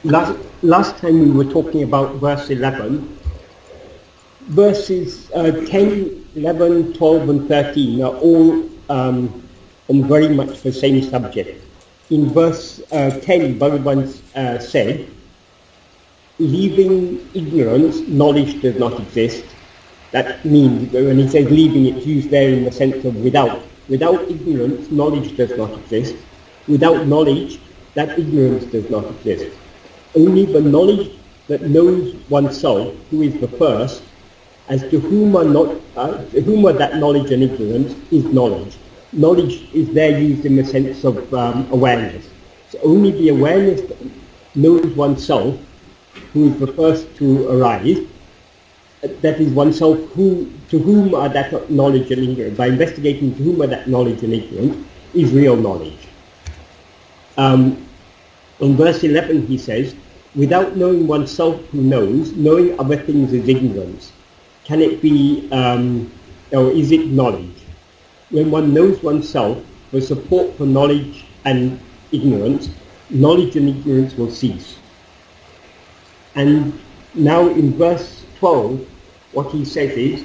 Last time we were talking about verse 11. Verses 10, 11, 12 and 13 are all on very much the same subject. In verse 10, Bhagavan said, leaving ignorance, knowledge does not exist. That means, when he says leaving, it's used there in the sense of without. Without ignorance, knowledge does not exist. Without knowledge, that ignorance does not exist. Only the knowledge that knows oneself, who is the first, as to whom are that knowledge and ignorance, is knowledge. Knowledge is there used in the sense of awareness. So only the awareness that knows oneself, who is the first to arise, that is oneself, to whom are that knowledge and ignorance. By investigating to whom are that knowledge and ignorance, is real knowledge. In verse 11 he says, without knowing oneself who knows, knowing other things is ignorance. Can it be, or is it knowledge? When one knows oneself, the support for knowledge and ignorance, knowledge and ignorance will cease. And now in verse 12, what he says is,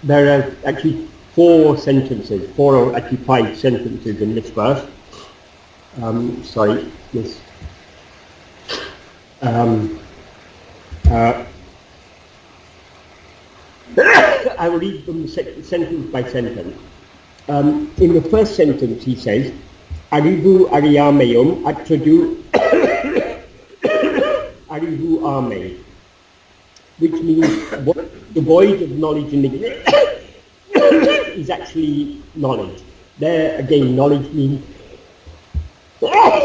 there are actually four or actually 5 sentences in this verse. I will read them sentence by sentence. In the first sentence he says, aṟivu aṟiyāmaiyum aṭṛadu aṟivu vāmē, which means devoid of knowledge and ignorance is actually knowledge. There again, knowledge means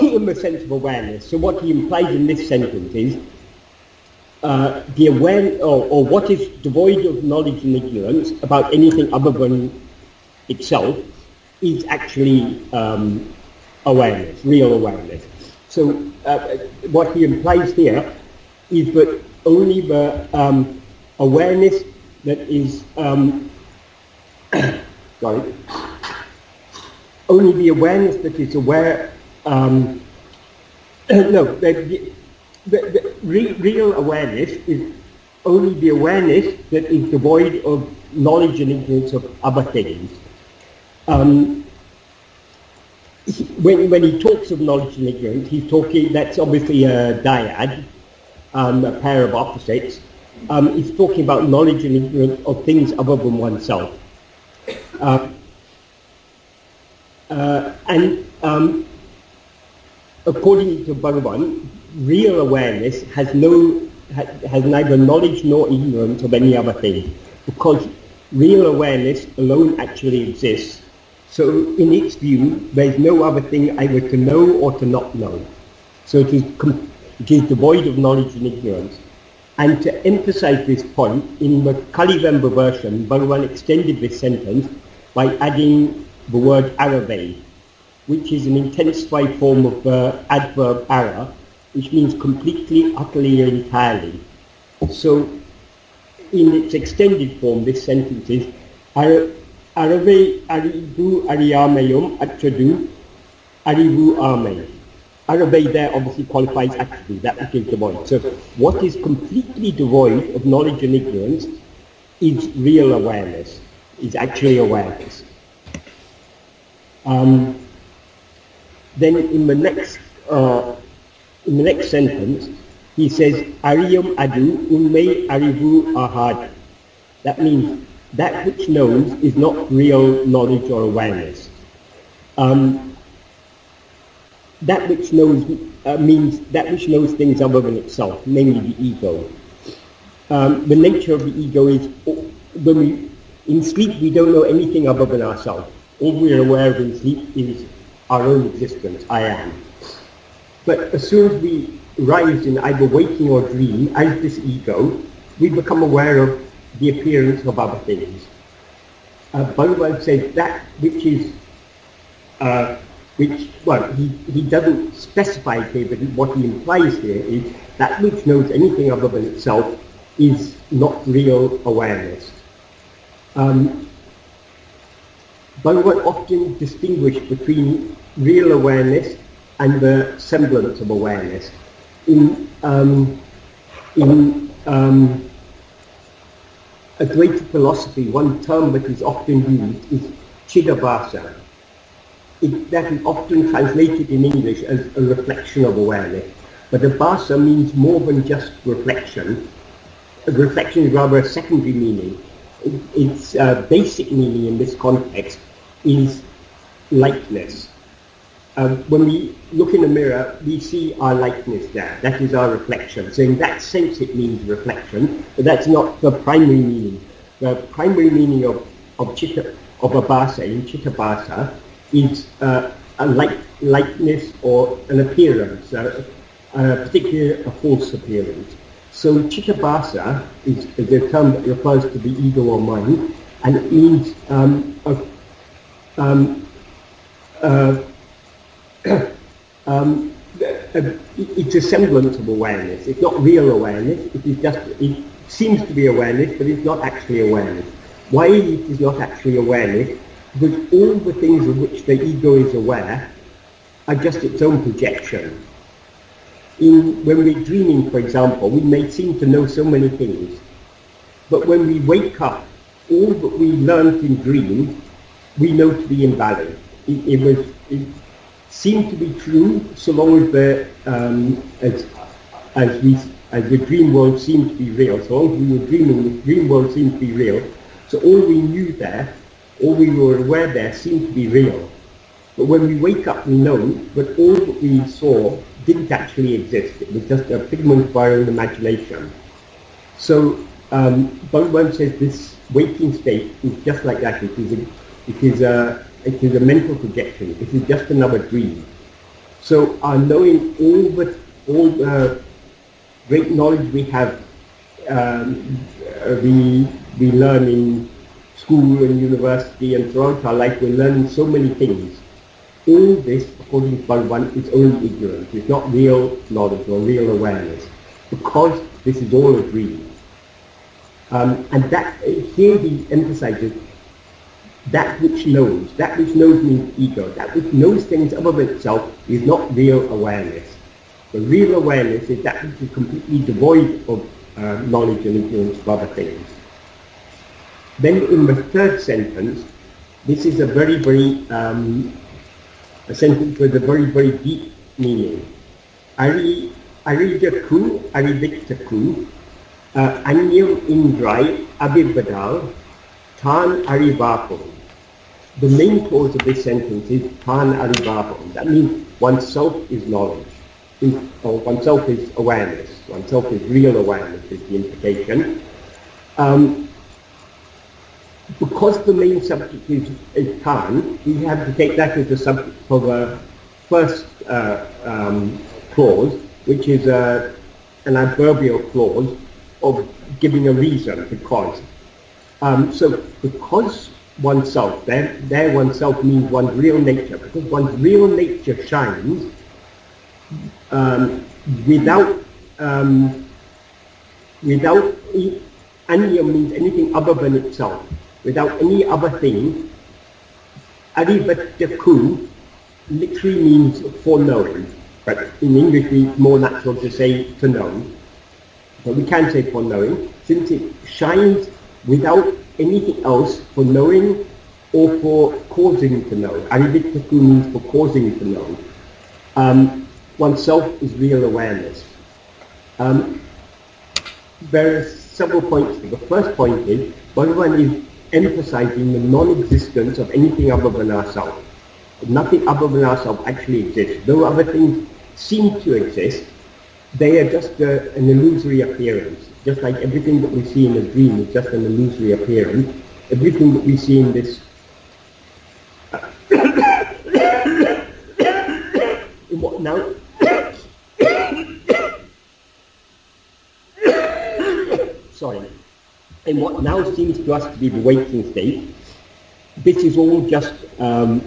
in the sense of awareness. So what he implies in this sentence is the awareness, or what is devoid of knowledge and ignorance about anything other than itself, is actually awareness, real awareness. So what he implies here is that only the awareness that is only the awareness that is aware. The real awareness is only the awareness that is devoid of knowledge and ignorance of other things. When he talks of knowledge and ignorance, he's talking, that's obviously a dyad, a pair of opposites. He's talking about knowledge and ignorance of things other than oneself. According to Bhagavan, real awareness has neither knowledge nor ignorance of any other thing, because real awareness alone actually exists. So in its view, there is no other thing either to know or to not know. So it is devoid of knowledge and ignorance. And to emphasize this point, in the Kaliwonga version, Bhagavan extended this sentence by adding the word aṟivaṛi, which is an intensified form of the adverb aṟa, which means completely, utterly, or entirely. So in its extended form, this sentence is aṟivu aṟiyāmaiyum aṭṛadu aṟivu vāmē. Aṟivaṛi there obviously qualifies actually, that which is devoid. So what is completely devoid of knowledge and ignorance is real awareness, is actually awareness. Then in the next sentence, he says, uڵḷadu uṇmai aṟivu āhādu. That means that which knows is not real knowledge or awareness. That which knows means that which knows things other than itself, namely the ego. The nature of the ego is, in sleep we don't know anything other than ourselves. All we are aware of in sleep is our own existence, I am. But as soon as we rise in either waking or dream, as this ego, we become aware of the appearance of other things. Bhagavan says that which is, he doesn't specify here, but what he implies here is that which knows anything other than itself is not real awareness. Bhagavan often distinguished between real awareness and the semblance of awareness. In Advaita philosophy, one term that is often used is chidabhasa. That is often translated in English as a reflection of awareness. But abhasa means more than just reflection. Reflection is rather a secondary meaning. Its basic meaning in this context is likeness. When we look in a mirror, we see our likeness there. That is our reflection. So in that sense it means reflection, but that's not the primary meaning. The primary meaning of abhasa, in chittabhasa, is a likeness or an appearance, particularly a false appearance. So chittabhasa is a term that refers to the ego or mind, and it means it's a semblance of awareness. It's not real awareness. It seems to be awareness, but it's not actually awareness. Why it is not actually awareness? Because all the things of which the ego is aware are just its own projection. When we're dreaming, for example, we may seem to know so many things, but when we wake up, all that we learned in dream, we know to be invalid. It seemed to be true so long as the dream world seemed to be real. So long as we were dreaming, the dream world seemed to be real. So all we knew there, all we were aware there, seemed to be real. But when we wake up, we know that all that we saw didn't actually exist. It was just a figment of our own imagination. So Bhagavan says this waking state is just like that. It is a mental projection. It is just another dream. So our knowing all the great knowledge we have, we learn in school and university and throughout our life, we're learning so many things. All this, according to Bhagavan, is only ignorance. It's not real knowledge or real awareness, because this is all a dream. And that here he emphasizes that which knows. That which knows means ego. That which knows things other than itself is not real awareness. The real awareness is that which is completely devoid of knowledge and ignorance of other things. Then in the third sentence, this is a very, very a sentence with a very, very deep meaning. Aṛidaṛku, aṛivittaṛku, aṉṇiyam iṉṛḍāy, avirvadāl, tān aṛivaḥum. The main clause of this sentence is tān aṛivaḥum. That means oneself is knowledge, or oneself is awareness. Oneself is real awareness is the implication. Because the main subject is tān, we have to take that as the subject for the first clause, which is an adverbial clause of giving a reason, because. So because oneself, there oneself means one's real nature, because one's real nature shines without aṉṇiyam means anything other than itself. Without any other thing. Aṛivatāṛku literally means foreknowing, but in English it's more natural to say to know. But we can say foreknowing, since it shines without anything else for knowing or for causing to know. Aṛivittaṛku means for causing to know. Oneself is real awareness. There are several points here. The first point is, Bhagavan is emphasizing the non-existence of anything other than ourselves. Nothing other than ourselves actually exists. Though other things seem to exist, they are just an illusory appearance. Just like everything that we see in a dream is just an illusory appearance. Everything that we see in this in what now sorry. In what now seems to us to be the waking state, this is all just an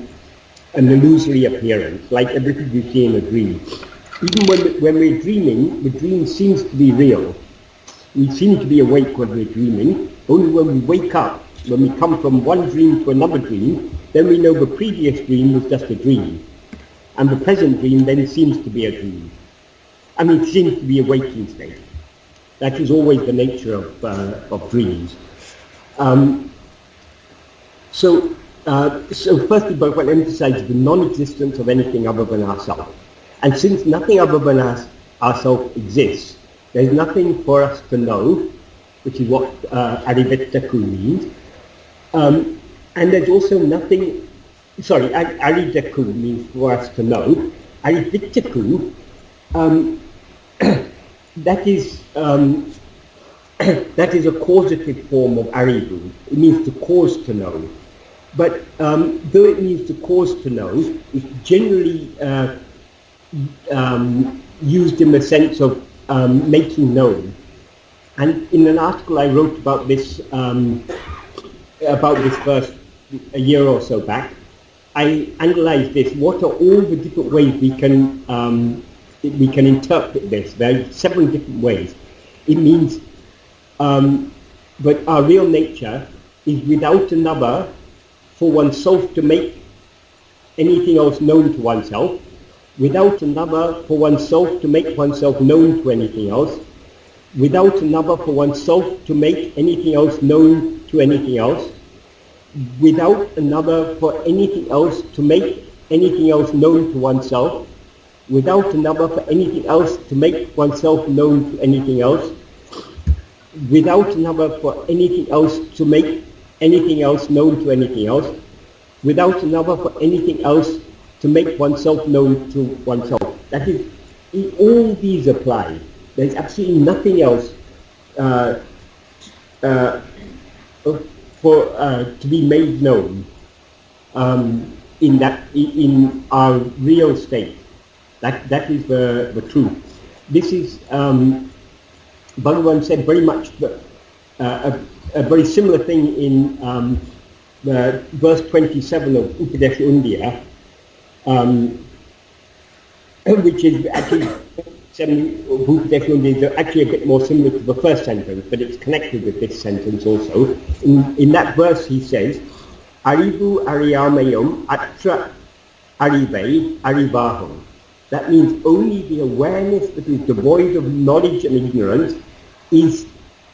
illusory appearance, like everything you see in a dream. Even when we're dreaming, the dream seems to be real. We seem to be awake when we're dreaming. Only when we wake up, when we come from one dream to another dream, then we know the previous dream was just a dream. and the present dream then seems to be a dream. I mean, it seems to be a waking state. That is always the nature of dreams. So firstly, Bhagavan emphasizes the non-existence of anything other than ourselves. And since nothing other than ourselves exists, there's nothing for us to know, which is what aṟivittaṛku means. And there's also nothing, aṟidaṛku means for us to know. Aṟivittaṛku, that is a causative form of aṟivu. It means to cause to know. But though it means to cause to know, it's generally used in the sense of making known. And in an article I wrote about this verse a year or so back, I analyzed this. What are all the different ways we can interpret this? There are 7 different ways. It means that our real nature is without another for oneself to make anything else known to oneself, without another for oneself to make oneself known to anything else, without another for oneself to make anything else known to anything else, without another for anything else to make anything else known to oneself, without another for anything else to make oneself known to anything else, without another for anything else to make anything else known to anything else, without another for anything else to make oneself known to oneself. That is, all these apply. There's absolutely nothing else to be made known in our real state. That is the truth. This is Bhagavan said very much a very similar thing in the verse 27 of Upadesh Undiyā, which is actually actually a bit more similar to the first sentence, but it's connected with this sentence also. In that verse he says, aṛivu aṟiyāmaiyum aṟivaṛi aṛivaḥum. That means only the awareness that is devoid of knowledge and ignorance is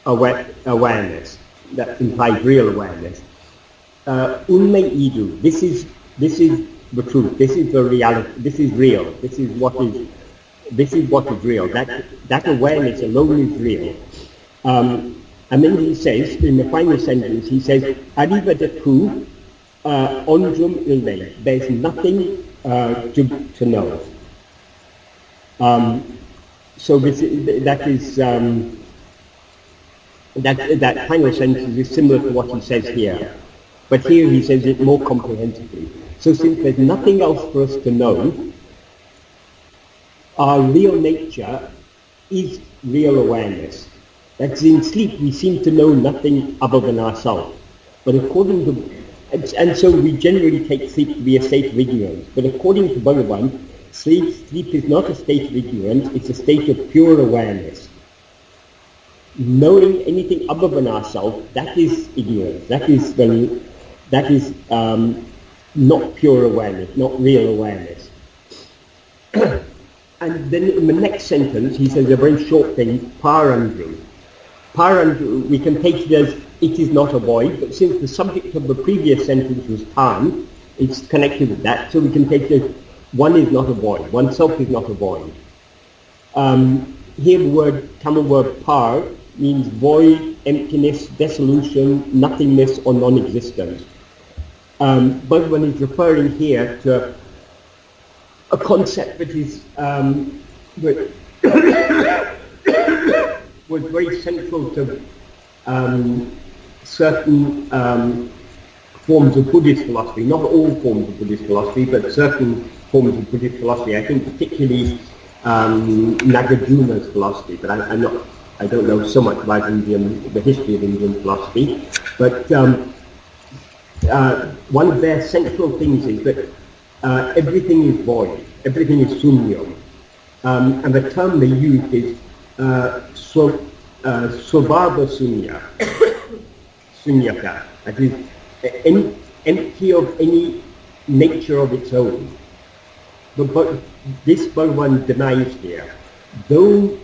awareness. That implies real awareness. Uṇmai. This is the truth. This is the reality. This is real. This is what is real. That awareness alone is real. And then he says, in the final sentence, he says, aṛivaḍaṛku onjum uḻḷai. There's nothing to know. So that final sentence is similar to what he says here, but here he says it more comprehensively. So since there's nothing else for us to know, our real nature is real awareness. That's in sleep we seem to know nothing other than ourselves. But according to, and so we generally take sleep to be a state of ignorance. But according to Bhagavan, sleep is not a state of ignorance, it's a state of pure awareness. Knowing anything other than ourselves, that is ignorance. That is not pure awareness, not real awareness. And then in the next sentence, he says a very short thing, pāṛaṇ. Pāṛaṇ, we can take it as it is not a void, but since the subject of the previous sentence was tān, it's connected with that, so we can take it as one is not a void, oneself is not a void. Here the Tamil word pār means void, emptiness, dissolution, nothingness or non-existence. Bhagavan is referring here to a concept that is was very central to certain forms of Buddhist philosophy, not all forms of Buddhist philosophy, but certain forms of Buddhist philosophy. I think particularly Nagarjuna's philosophy, but I don't know so much about the history of Indian philosophy. But one of their central things is that everything is void, everything is sunyam. And the term they use is svabhava sunya, sunyata. That is empty of any nature of its own. but this Bhagavan denies here. Though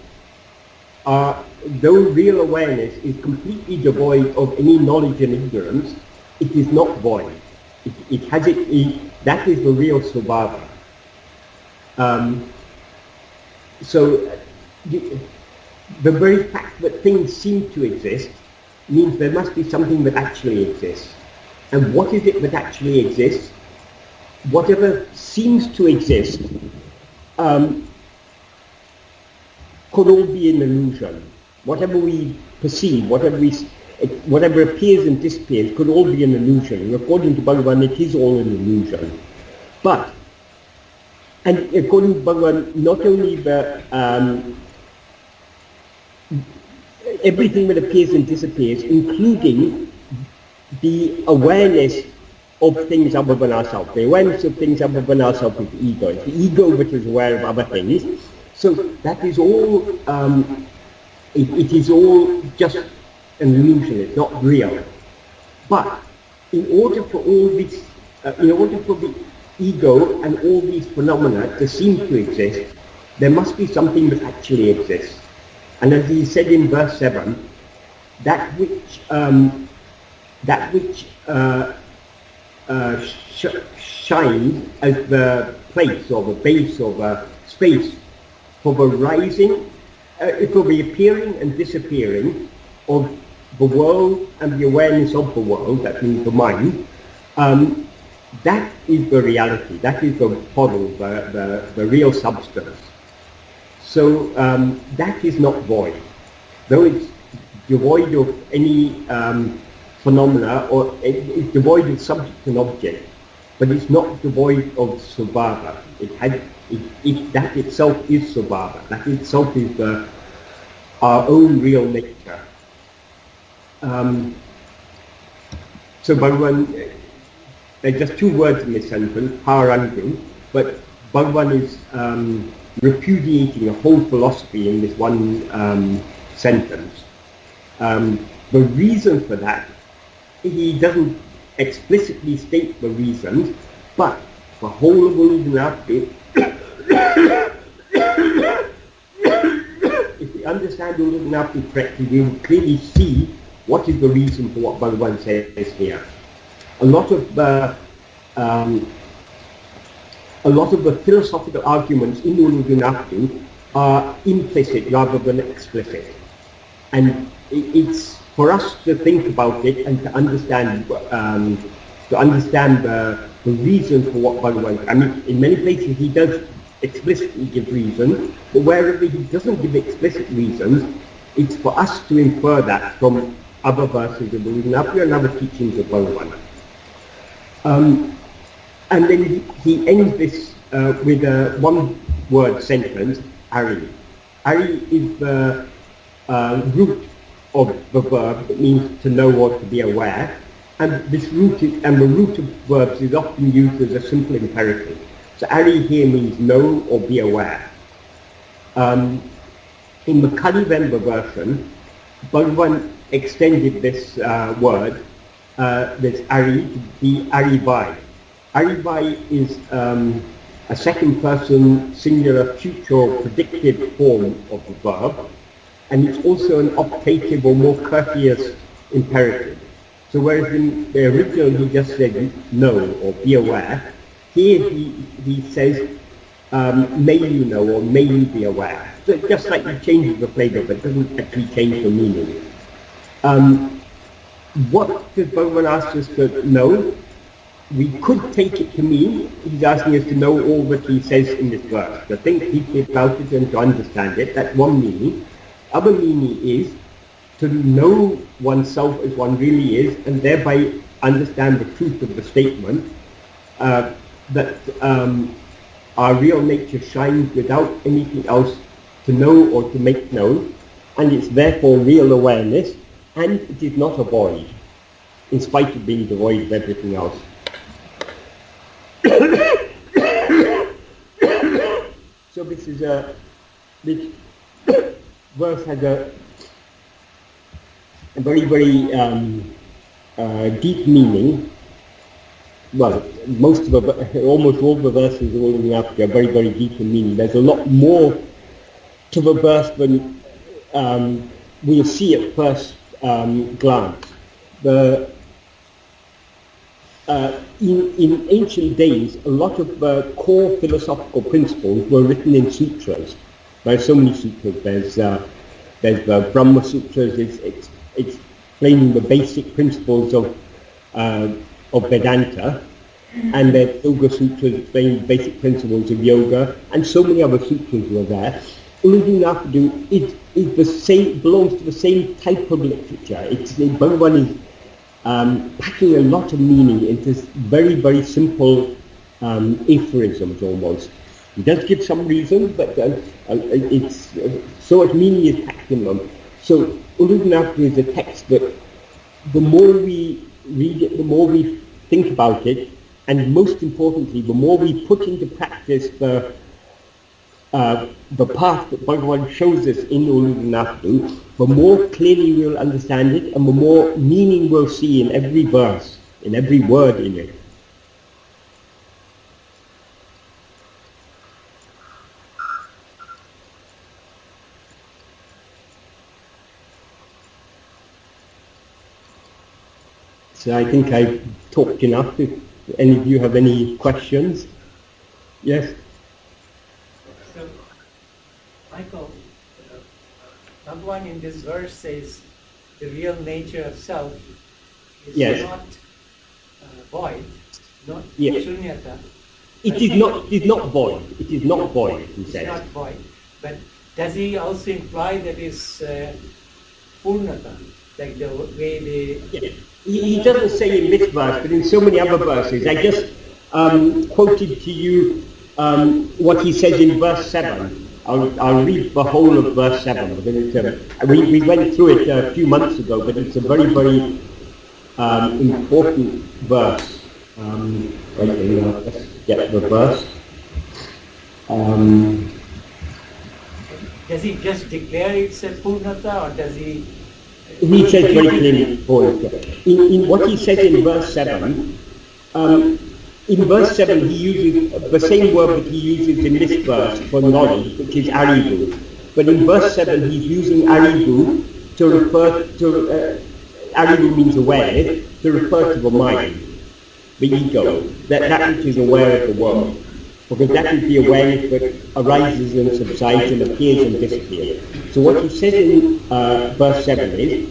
real awareness is completely devoid of any knowledge and ignorance, it is not void. That is the real svabhava. So the very fact that things seem to exist means there must be something that actually exists. And what is it that actually exists? Whatever seems to exist could all be an illusion. Whatever we perceive, whatever appears and disappears could all be an illusion. And according to Bhagavan, it is all an illusion. And according to Bhagavan, not only everything that appears and disappears, including the awareness of things other than ourselves. The awareness of things other than ourselves is the ego. It's the ego which is aware of other things. So that is all, it is all just an illusion, it's not real. But in order for all this, in order for the ego and all these phenomena to seem to exist, there must be something that actually exists. And as he said in verse 7, that which shines as the place or the base or the space for the rising, for the appearing and disappearing of the world and the awareness of the world, that means the mind, that is the reality, that is the model, the real substance. So that is not void. Though it's devoid of any phenomena, or it's devoid of subject and object, but it's not devoid of svabhava. That itself is svabhava. That itself is our own real nature. So Bhagavan, there are just two words in this sentence, pāṛaṇ, but Bhagavan is repudiating a whole philosophy in this one sentence. The reason for that, he doesn't explicitly state the reasons, but the whole of Uڵḷadu Nāṛpadu, if we understand Uڵḷadu Nāṛpadu correctly, we will clearly see what is the reason for what Bhagavan says here. A lot of the philosophical arguments in Uڵḷadu Nāṛpadu are implicit rather than explicit, and it's for us to think about it and to understand the reason for what Bhagavan. I mean, in many places he does explicitly give reasons, but wherever he doesn't give explicit reasons, it's for us to infer that from other verses of Uڵḷadu Nāṛpadu and other teachings of Bhagavan. And then he ends this with a one-word sentence, aṟivaṛi. Aṟi is the root of the verb that means to know or to be aware, and the root of verbs is often used as a simple imperative. So aṟi here means know or be aware. In the Kaļivittaṛ version, Bhagavan extended this word, this aṟi, to be aṟivaṛi. Aṟivaṛi is a second person singular future or predictive form of the verb, and it's also an optative or more courteous imperative. So whereas in the original he just said know or be aware, here he says may you know or may you be aware. So it just slightly changes the flavour, but it doesn't actually change the meaning. What does Bhagavan ask us to know? We could take it to mean he's asking us to know all that he says in this verse, to think deeply about it and to understand it. That's one meaning. Other meaning is to know oneself as one really is, and thereby understand the truth of the statement that our real nature shines without anything else to know or to make known, and it's therefore real awareness, and it is not a void, in spite of being devoid of everything else. So this verse has a very, very deep meaning, well, almost all the verses of Uڵḷadu are very, very deep in meaning. There's a lot more to the verse than we'll see at first glance. In ancient days, a lot of the core philosophical principles were written in sutras. There are so many sutras. There's the Brahma Sutras. It's explaining the basic principles of Vedanta, and there's Yoga Sutras explaining basic principles of yoga, and so many other sutras were there. Uڵḷadu Nāṛpadu is the same, belongs to the same type of literature. Bhagavan is packing a lot of meaning into very, very simple aphorisms almost. He does give some reason, but so much meaning is packed in them. So Uڵḷadu Nāṛpadu is a text that the more we read it, the more we think about it, and most importantly, the more we put into practice the path that Bhagavan shows us in Uڵḷadu Nāṛpadu, the more clearly we'll understand it, and the more meaning we'll see in every verse, in every word in it. So I think I've talked enough. If any of you have any questions? Yes? So, Michael, Bhagavan in this verse says the real nature of self is not void, not shunyata. It is not void. It is not void, he says. It's not void. But does he also imply that it's purnata, like the way they... He doesn't say in this verse, but in so many other verses. I just quoted to you what he says in verse 7. I'll read the whole of verse 7. We went through it a few months ago, but it's a very, very important verse. Let's get the verse. Does he just declare it's a purnata, or does he... He says very clearly, in what he says in verse 7, in verse 7 he uses the same word that he uses in this verse for knowledge, which is aṟivu. But in verse 7 he's using aṟivu to refer to, aṟivu means awareness, to refer to the mind, the ego, that which is aware of the world. Because that is the awareness that arises and subsides and appears and disappears. So what he says in verse 7 is,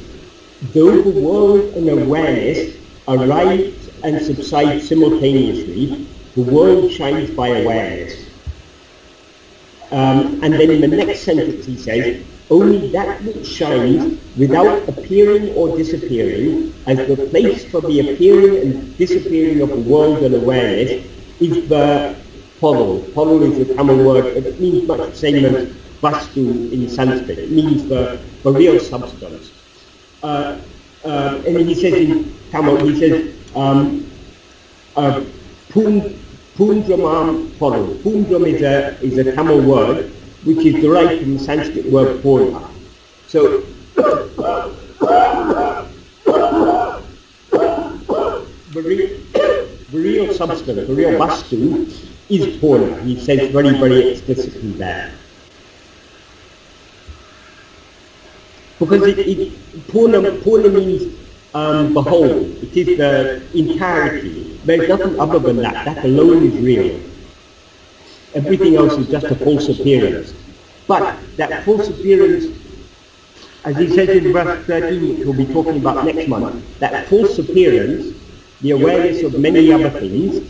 though the world and awareness arise and subside simultaneously, the world shines by awareness. And then in the next sentence he says, only that which shines without appearing or disappearing, as the place for the appearing and disappearing of the world and awareness, is the pāṛaṇ. Pāṛaṇ is a Tamil word, but it means much the same as vastu in Sanskrit. It means the real substance. And then he says in Tamil, he says, pūṇḍramam pāṛaṇ. Pūṇḍram is a Tamil word which is derived from the Sanskrit word pūrna. So, the real substance, the real vastu, is pūrna. He says very, very explicitly there. Because pūrna means the whole. It is the entirety. There is nothing other than that. That alone is real. Everything else is just a false appearance. But that false appearance, as he says in verse 13, which we'll be talking about next month, that false appearance, the awareness of many other things,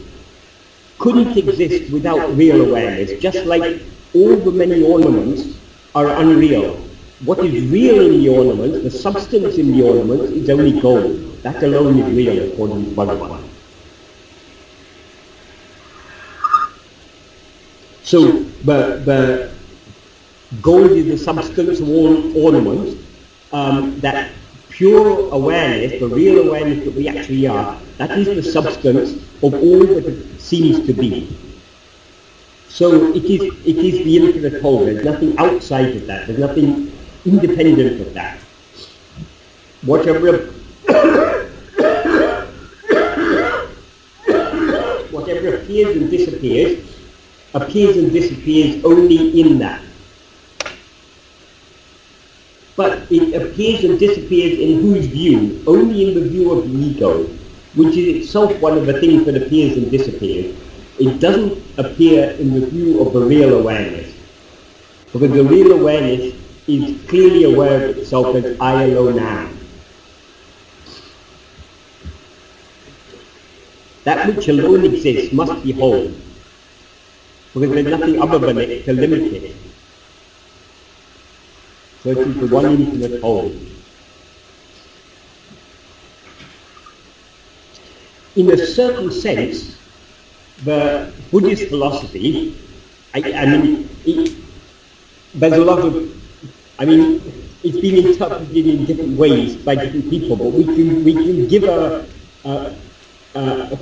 couldn't exist without real awareness, just like all the many ornaments are unreal. What is real in the ornaments, the substance in the ornaments, is only gold. That alone is real, according to Bhagavan. So the gold is the substance of all ornaments. That pure awareness, the real awareness that we actually are, that is the substance of all that it seems to be. So it is the infinite whole. There's nothing outside of that. There's nothing independent of that. Whatever appears and disappears only in that. But it appears and disappears in whose view? Only in the view of the ego, which is itself one of the things that appears and disappears. It doesn't appear in the view of the real awareness. Because the real awareness is clearly aware of itself as I alone am. That which alone exists must be whole. Because there's nothing other than it to limit it. So it is the one infinite whole. In a certain sense, the Buddhist philosophy, there's a lot of, it's been interpreted in different ways by different people, but we can give a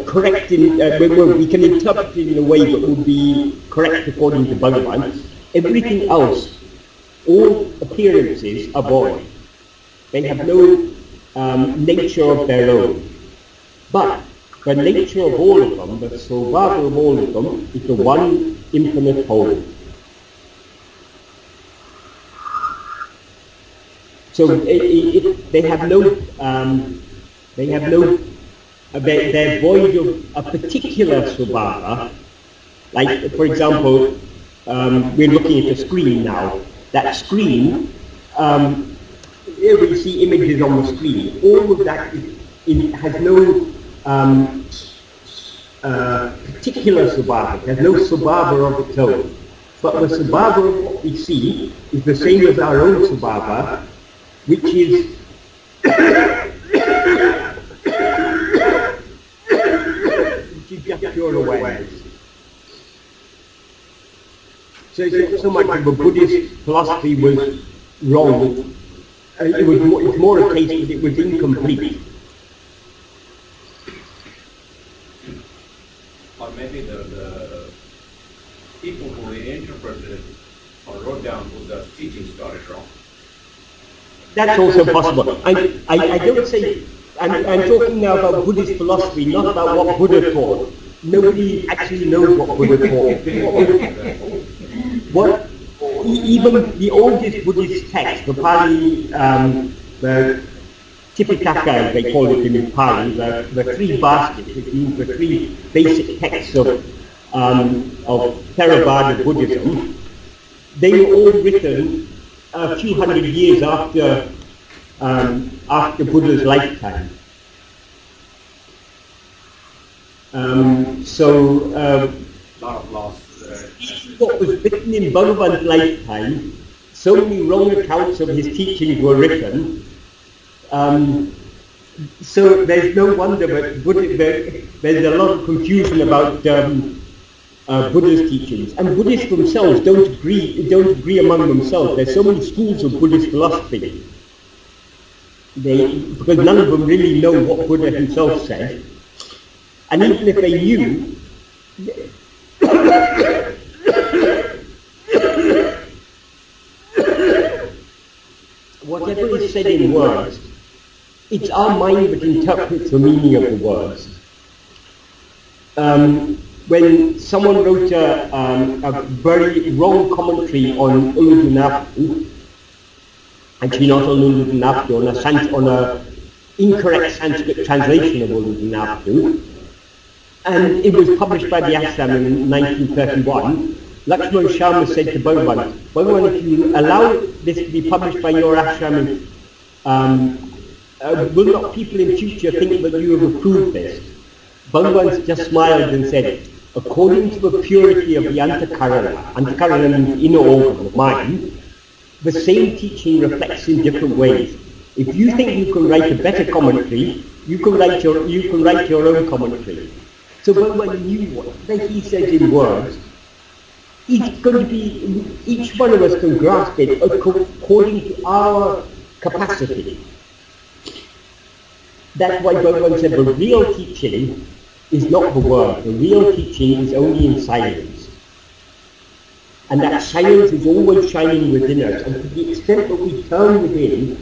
correct, we can interpret it in a way that would be correct according to Bhagavan. Everything else, all appearances are void. They have no nature of their own. But the nature of all of them, the svabhava of all of them, is the one infinite whole. So they're void of a particular svabhava. Like, for example, we're looking at a screen now. That screen, here we see images on the screen. All of that has no particular svabhava, has no svabhava of its own. But the svabhava of what we see is the same as our own svabhava, which is just pure awareness. So it's not so much that the Buddhist philosophy was wrong, it's more a case that it was incomplete. Or maybe the people who interpreted or wrote down Buddha's teachings got it wrong. That's also possible. I don't say, I'm talking now about Buddhist philosophy, not about what Buddha taught. Nobody actually knows what Buddha taught. Even the oldest Buddhist text, the Pali, the Tipitaka, as they call it in Pali, the three baskets, which means the three basic texts of Theravada Buddhism, they were all written a few hundred years after Buddha's lifetime. What was written in Bhagavan's lifetime, so many wrong accounts of his teachings were written, so there's no wonder that there's a lot of confusion about Buddha's teachings. And Buddhists themselves don't agree among themselves. There's so many schools of Buddhist philosophy. Because none of them really know what Buddha himself said. And even if they knew, whatever is said in words, it's our mind that interprets the meaning of the words. When someone wrote a very wrong commentary on Uڵḷadu Nāṛpadu, actually not on Uڵḷadu Nāṛpadu, on a incorrect Sanskrit translation of Uڵḷadu Nāṛpadu, and it was published by the ashram in 1931, Lakshman Sharma said to Bhagavan, if you allow this to be published by your ashram, will not people in future think that you have approved this? Bhagavan just smiled and said, according to the purity of the antakarana means inner organ of mind, the same teaching reflects in different ways. If you think you can write a better commentary, you can write your own commentary. So Bhagavan knew what he said in words. It's going to be, each one of us can grasp it according to our capacity. That's why Bhagavan said the real teaching is not the word. The real teaching is only in silence. And that silence is always shining within us. And to the extent that we turn within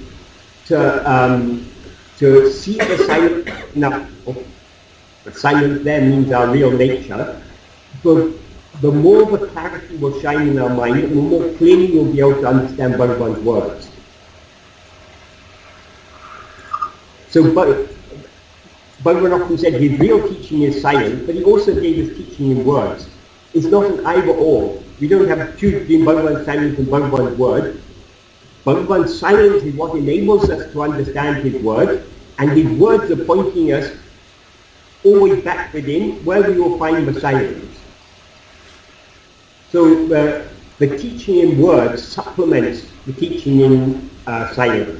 to see the silence, now, the silence there means our real nature. the more the clarity will shine in our mind, the more clearly we'll be able to understand Bhagavan's words. So Bhagavan often said his real teaching is silent, but he also gave his teaching in words. It's not an either or. We don't have to choose between Bhagavan's silence and Bhagavan's word. Bhagavan's silence is what enables us to understand his word, and his words are pointing us always back within where we will find the silence. So the teaching in words supplements the teaching in silence.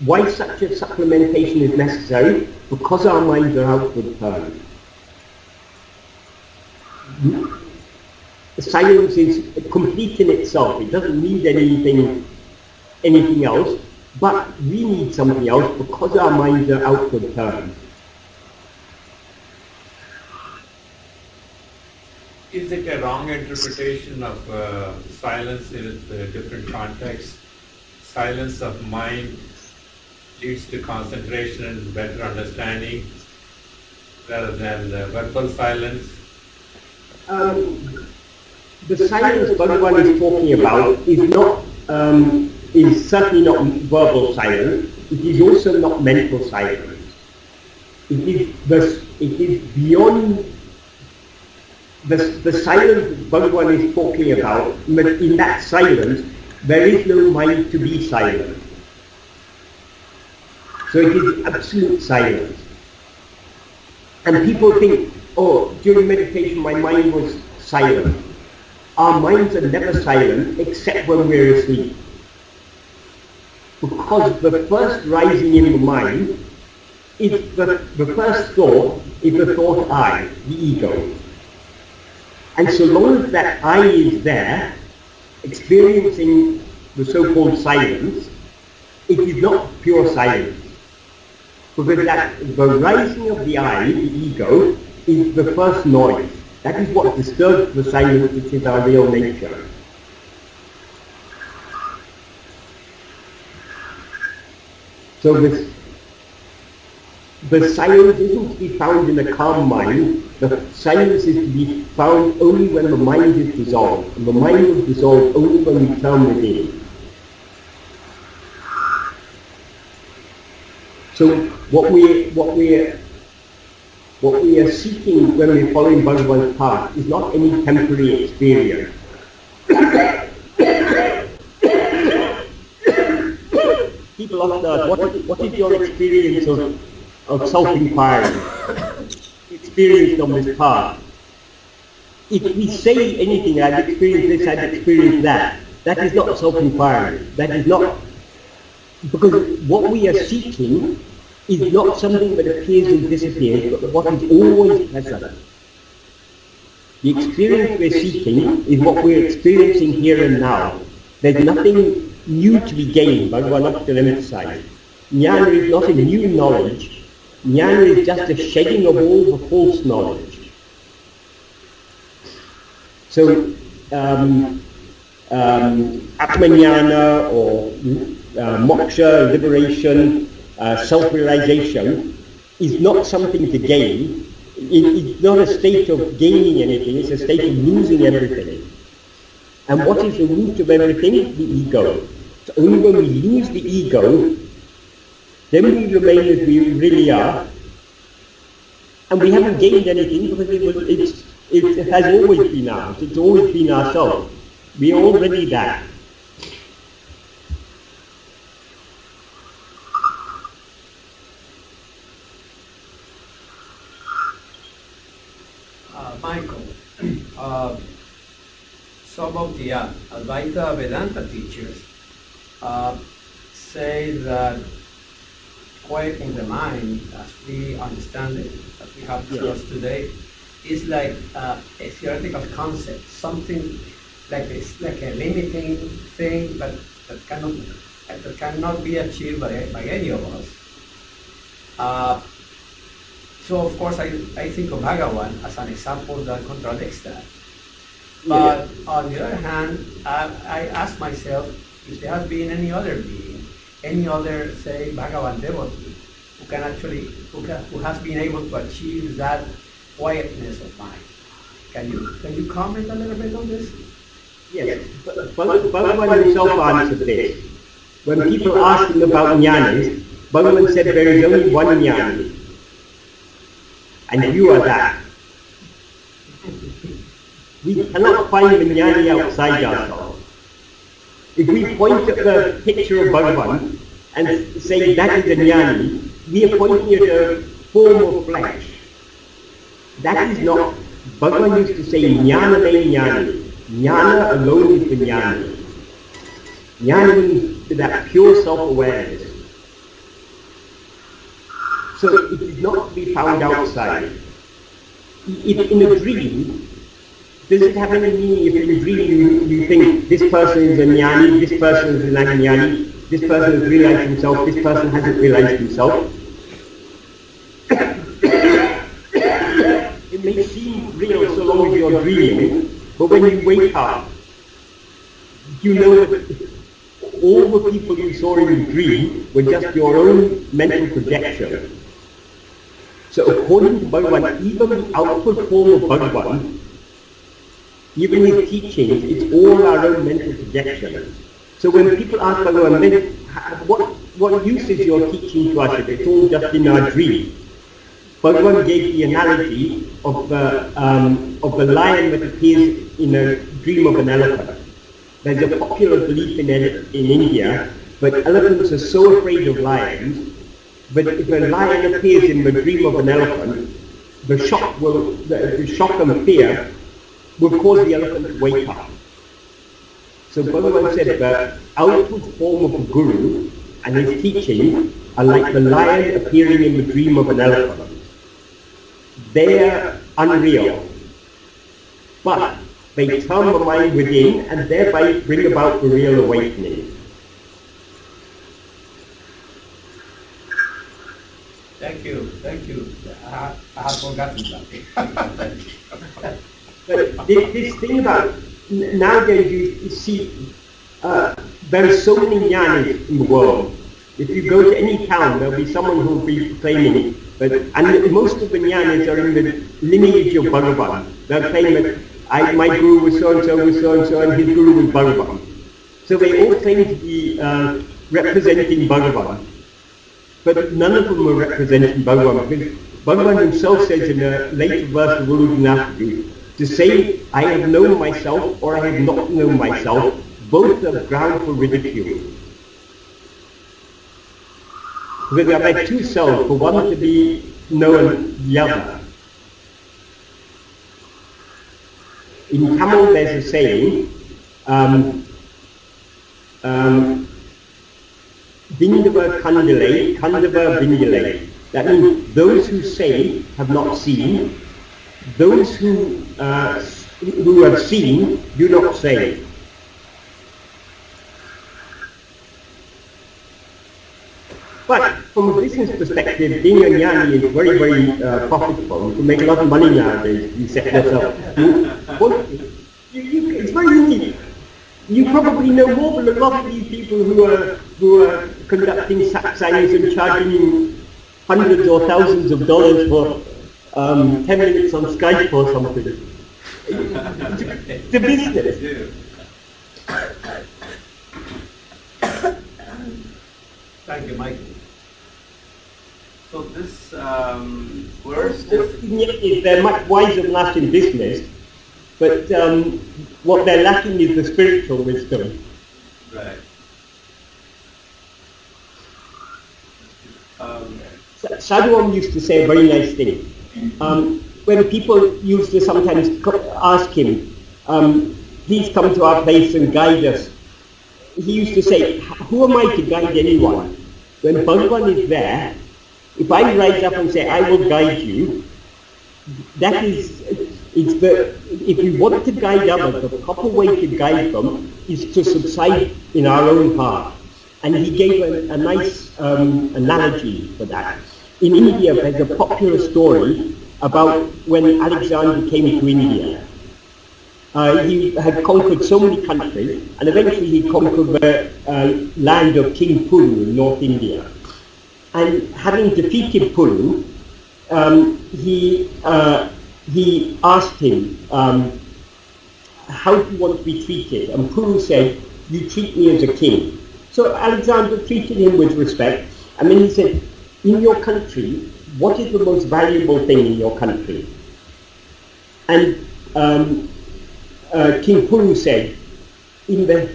Why such a supplementation is necessary? Because our minds are outward turned. The silence is complete in itself. It doesn't need anything else, but we need something else because our minds are outward turned. Is it a wrong interpretation of silence in different contexts? Silence of mind leads to concentration and better understanding rather than verbal silence? The silence Bhagavan is talking about is certainly not verbal silence. It is also not mental silence. It is beyond the silence Bhagavan is talking about. But in that silence, there is no mind to be silent. So it is absolute silence. And people think, oh, during meditation my mind was silent. Our minds are never silent except when we're asleep. Because the first rising in the mind is the first thought is the thought I, the ego. And so long as that I is there, experiencing the so-called silence, it is not pure silence. Because the rising of the I, the ego, is the first noise. That is what disturbs the silence, which is our real nature. So the silence isn't to be found in a calm mind. The silence is to be found only when the mind is dissolved. And the mind is dissolved only when we turn within. So what we are seeking when we're following Bhagavan's path is not any temporary experience. People often ask, what is your experience of self-inquiry, experience on this path? If we say anything, I've experienced this, I've experienced that, that is not self-inquiry. That is not, because what we are seeking is not something that appears and disappears, but what is always present. The experience we're seeking is what we're experiencing here and now. There's nothing new to be gained, Bhagavan often emphasized. Jnana is not a new knowledge. Jnana is just a shedding of all the false knowledge. So, Atmajnana or moksha, liberation, self-realization is not something to gain. It's not a state of gaining anything, it's a state of losing everything. And what is the root of everything? The ego. So only when we lose the ego, then we remain as we really are. And we haven't gained anything because it has always been ours. It's always been ourselves. We are already that. Michael, some of the Advaita Vedanta teachers say that quieting the mind, as we understand it, as we have discussed today, is like a theoretical concept, something like a limiting thing that cannot be achieved by any of us. So of course I think of Bhagavan as an example that contradicts that. But on the other hand, I ask myself if there has been any other being, any other, say, Bhagavan devotee, who has been able to achieve that quietness of mind. Can you comment a little bit on this? Yes, Bhagavan himself answered this. When people asked him about jnanis, Bhagavan said there is only one jnani, and you are that. We cannot find the jnani outside ourselves. If we point at the picture of Bhagavan and say that is a jnani, we are pointing at a form of flesh. That is not. Bhagavan used to say jnana me jnani. Jnana alone is the jnani. Jnana means that pure self-awareness. So it is not to be found outside. If in a dream, does it have any meaning if in a dream you think this person is a jnani, this person is an agnani, this person has realized himself, this person hasn't realized himself? It may seem real so long as you're dreaming, but when you wake up, you know that all the people you saw in the dream were just your own mental projection. So according to Bhagavan, even the outward form of Bhagavan, even his teachings, it's all our own mental projection. So when people ask Bhagavan, what use is your teaching to us if it's all just in our dream? Bhagavan gave the analogy of the lion that appears in a dream of an elephant. There's a popular belief in India that elephants are so afraid of lions that if a lion appears in the dream of an elephant, the shock and fear will cause the elephant to wake up. So Bhagavan said the outward form of the Guru and his teachings are like the lion appearing in the dream of an elephant. They're unreal, but they turn the mind within and thereby bring about the real awakening. Thank you. I have forgotten something. But this thing about, nowadays you see, there are so many jnanis in the world. If you go to any town, there'll be someone who will be claiming it. And most of the jnanis are in the lineage of Bhagavan. They'll claim that my guru was so-and-so, and his guru was Bhagavan. So they all claim to be representing Bhagavan. But none of them are representing Bhagavan, because Bhagavan himself says in a later verse of Uḷḷadu Nāṛpadu, to say, I have known myself or I have not known myself, both are ground for ridicule. Because there are two selves, for one to be known the other. In Tamil there's a saying, Vindava Kandale, Kandava Vindale. That means those who say have not seen, those who have seen do not say. But from a business perspective, being a jnani is very, very profitable. You can make a lot of money nowadays. You set yourself. It's very easy. You probably know more than a lot of these people who are conducting satsangs and charging hundreds or thousands of dollars for 10 minutes on Skype or something. It's a business. Thank you, Mike. So this verse is... They're much wiser than us in business, but what they're lacking is the spiritual wisdom. Right. Sadhuam used to say a very nice thing. When people used to sometimes ask him, please come to our place and guide us, he used to say, who am I to guide anyone? When Bhagavan is there, if I rise up and say, I will guide you, that is, if we want to guide others, the proper way to guide them is to subside in our own heart. And he gave a nice analogy for that. In India, there's a popular story about when Alexander came to India. He had conquered so many countries, and eventually he conquered the land of King Puru in North India. And having defeated Puru, he he asked him, how do you want to be treated? And Puru said, you treat me as a king. So Alexander treated him with respect, and then he said, in your country, what is the most valuable thing in your country? And King Puru said, in the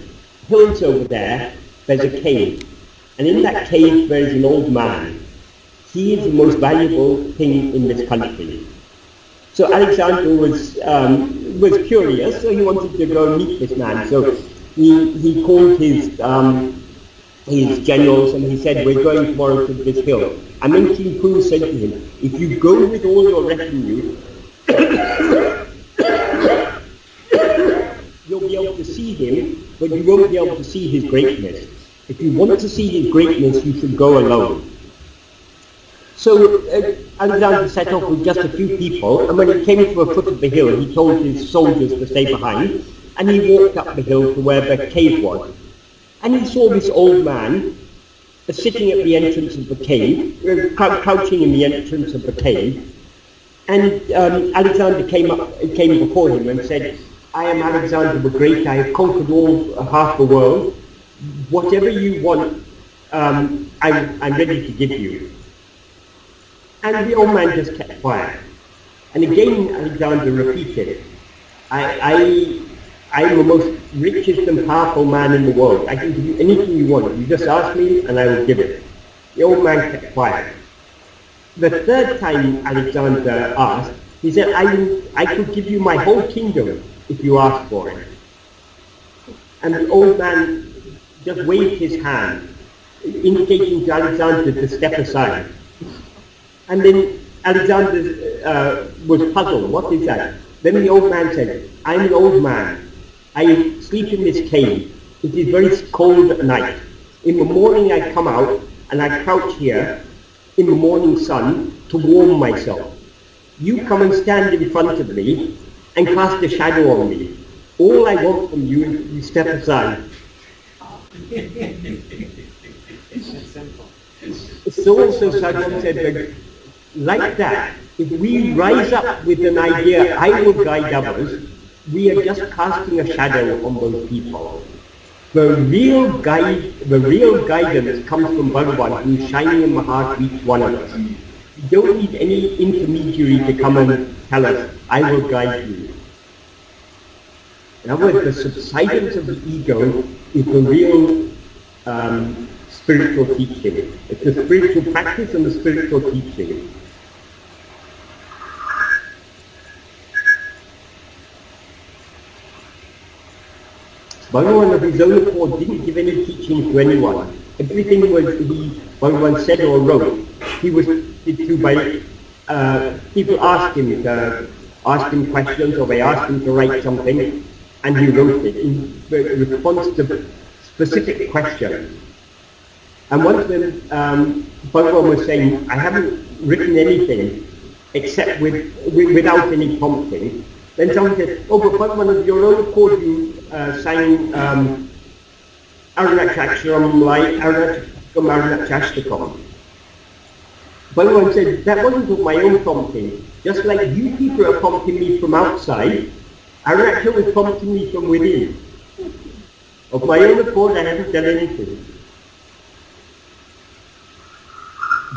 hills over there, there's a cave. And in that cave, there is an old man. He is the most valuable thing in this country. So Alexander was curious, so he wanted to go meet this man. So he called his generals and he said, we're going tomorrow to this hill. And then King Puru said to him, if you go with all your retinue, you'll be able to see him, but you won't be able to see his greatness. If you want to see his greatness, you should go alone. So Alexander set off with just a few people, and when he came to the foot of the hill, he told his soldiers to stay behind, and he walked up the hill to where the cave was. And he saw this old man sitting at the entrance of the cave, crouching in the entrance of the cave, and Alexander came before him and said, I am Alexander the Great, I have conquered half the world. Whatever you want, I'm ready to give you. And the old man just kept quiet. And again Alexander repeated, I'm the most richest and powerful man in the world. I can give you anything you want. You just ask me and I will give it. The old man kept quiet. The third time Alexander asked, he said, I could give you my whole kingdom if you ask for it. And the old man just waved his hand, indicating to Alexander to step aside. And then Alexander was puzzled, what is that? Then the old man said, I'm an old man. I sleep in this cave. It is very cold at night. In the morning I come out and I crouch here in the morning sun to warm myself. You come and stand in front of me and cast a shadow on me. All I want from you is you step aside. So Sadhguru said that, like that, if we rise up with an idea, I will guide others, we are just casting a shadow on those people. The real guidance comes from Bhagavan, who is shining in the heart of each one of us. You don't need any intermediary to come and tell us, I will guide you. In other words, the subsidence of the ego is the real spiritual teaching. It's the spiritual practice and the spiritual teaching. Bhagavan of his own accord didn't give any teaching to anyone. Everything Bhagavan said or wrote, he was did to by people asked him questions, or they asked him to write something, and he wrote it in response to specific questions. And once when Bhagavan was saying, I haven't written anything except without any prompting, then someone said, oh, but Bhagavan, of your own accord you sang Aranachashtakam. Bhagavan said, that wasn't of my own prompting. Just like you people are prompting me from outside, Aranacha was prompting me from within. Of my own accord, I haven't done anything.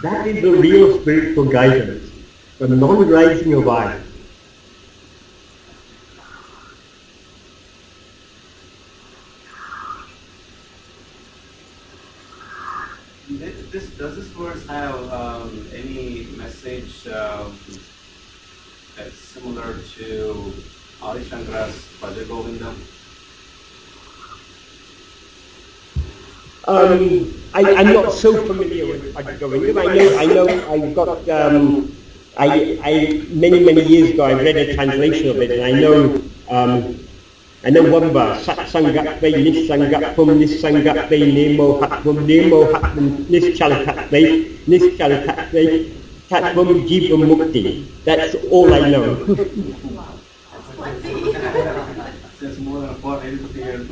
That is the real spiritual guidance, the non-rising of I. Does this verse have any message that's similar to Adi Shankara's Bhaja Govindam? I'm not so familiar with Bhaja Govindam. I know I've got many years ago I read a translation of it, and I know one verse, Satsangatve Nissangatvam Nissangatve Nemo Hatvam Nischalatatve Tatvam Jiva Mukti. That's all I know. There's more than a part here.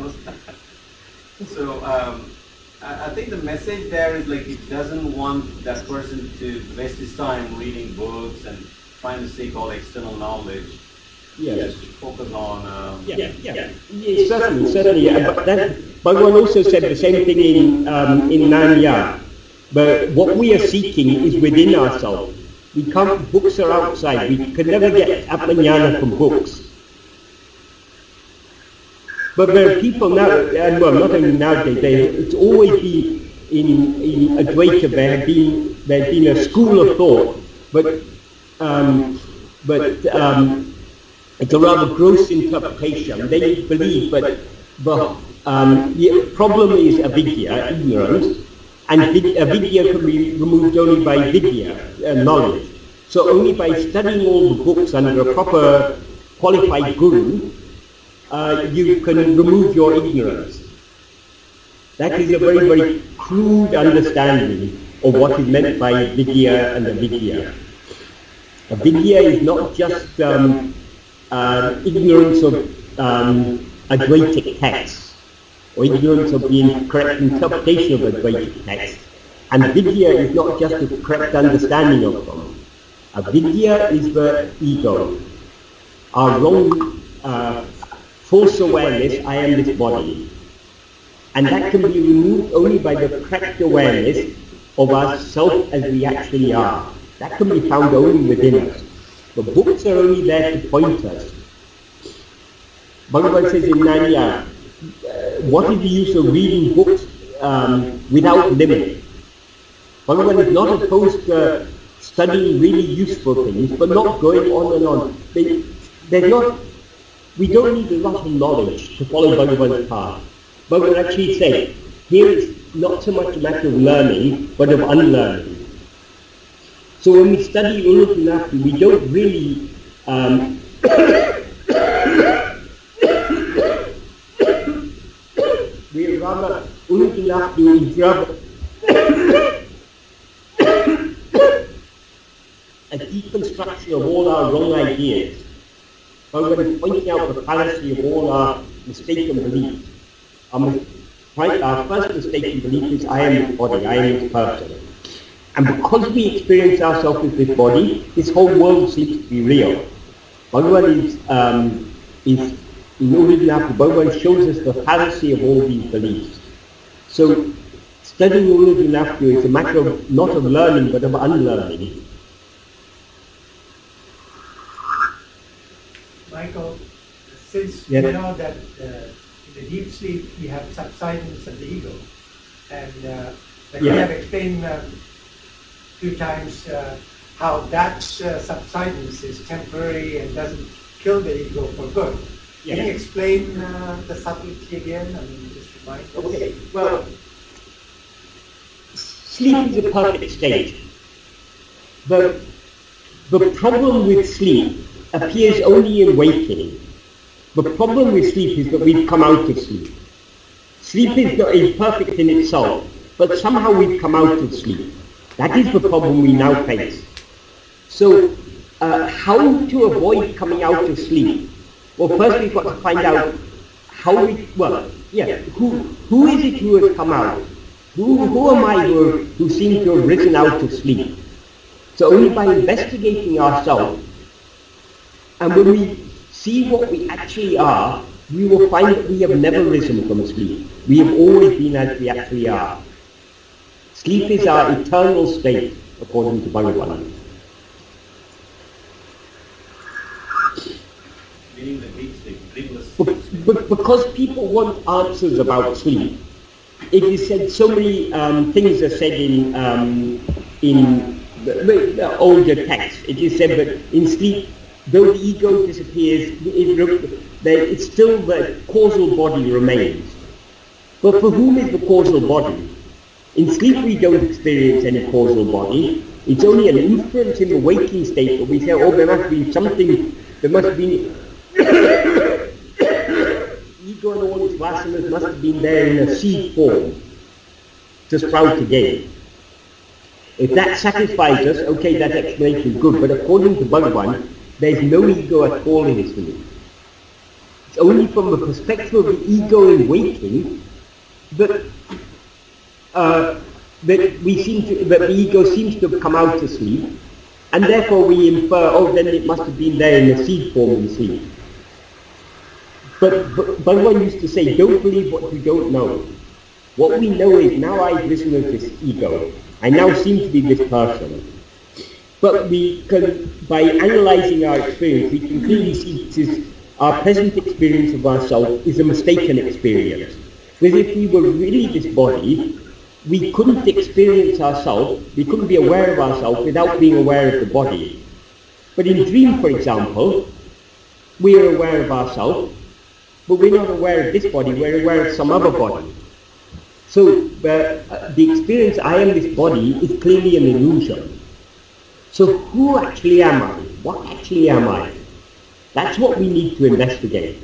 So I think the message there is like he doesn't want that person to waste his time reading books and trying to seek all external knowledge. Yes. Focus on. Certainly. But Bhagavan also said the same thing in Nāṇya. But what we are seeking is within ourselves. Books are outside. We can never get Atmajnana from books. But there are people now, well, not only nowadays, it's always been in Advaita, there's been a school of thought, but it's a rather gross interpretation. They believe that the problem is avidya, ignorance, and avidya can be removed only by vidya, knowledge. So only by studying all the books under a proper qualified guru, you can remove your ignorance. That is a very, very crude understanding of what is meant by vidya and avidya. Avidya is not just ignorance of Advaitic texts, or ignorance of the correct interpretation of Advaitic texts. And vidya is not just the correct understanding of them. Avidya is the ego, our wrong, false awareness, I am this body. And that can be removed only by the correct awareness of ourself as we actually are. That can be found only within us. The books are only there to point us. Bhagavan says in Nāṇya, what is the use of reading books without limit? Bhagavan is not opposed to studying really useful things, but not going on and on. We don't need a lot of knowledge to follow Bhagavan's path. Bhagavan actually said, here it's not so much a matter of learning, but of unlearning. So when we study Uḷḷadu Nāṛpadu, we don't really we rather Uḷḷadu Nāṛpadu is rather a deconstruction of all our wrong ideas. Bhagavan is pointing out the fallacy of all our mistaken beliefs. Our first mistaken belief is I am this body, I am this person. And because we experience ourselves with this body, this whole world seems to be real. Bhagavan is in Uḷḷadu Nāṛpadu, Bhagavan shows us the fallacy of all these beliefs. So studying Uḷḷadu Nāṛpadu is a matter of not of learning but of unlearning. Michael, since we know that in the deep sleep we have subsidence of the ego, and we have explained a few times how that subsidence is temporary and doesn't kill the ego for good. Can you explain the subtlety again? I mean, just remind us. Okay, well, sleep is a perfect state. The problem with sleep appears only in waking. The problem with sleep is that we've come out of sleep. Sleep is perfect in itself, but somehow we've come out of sleep. That is the problem we now face. So, how to avoid coming out of sleep? Well, first we've got to find out who is it who has come out? Who am I who seems to have risen out of sleep? So only by investigating ourselves, and when we see what we actually are, we will find that we have never risen from sleep. We have always been as we actually are. Sleep is our eternal state, according to Bhagavan. Meaning the deep sleep, dreamless sleep. Because people want answers about sleep, it is said so many things are said in the older texts. It is said that in sleep, though the ego disappears, it's still the causal body remains. But for whom is the causal body? In sleep we don't experience any causal body. It's only an inference in the waking state that we say, oh, there must be something, there must be ego and all its vasanas must have been there in a seed form to sprout again. If that satisfies us, okay, that explanation is good, but according to Bhagavan, there's no ego at all in his sleep. It's only from the perspective of the ego in waking that the ego seems to have come out of sleep, And therefore we infer, oh, then it must have been there in the seed form in seed. But Bhagavan used to say, don't believe what you don't know. What we know is, now I've risen as this ego. I now seem to be this person. But we can, by analysing our experience, we can clearly see this is our present experience of ourselves is a mistaken experience. Because if we were really this body, we couldn't experience ourselves, we couldn't be aware of ourselves without being aware of the body. But in dream, for example, we are aware of ourselves, but we're not aware of this body, we're aware of some other body. So the experience, I am this body, is clearly an illusion. So who actually am I? What actually am I? That's what we need to investigate.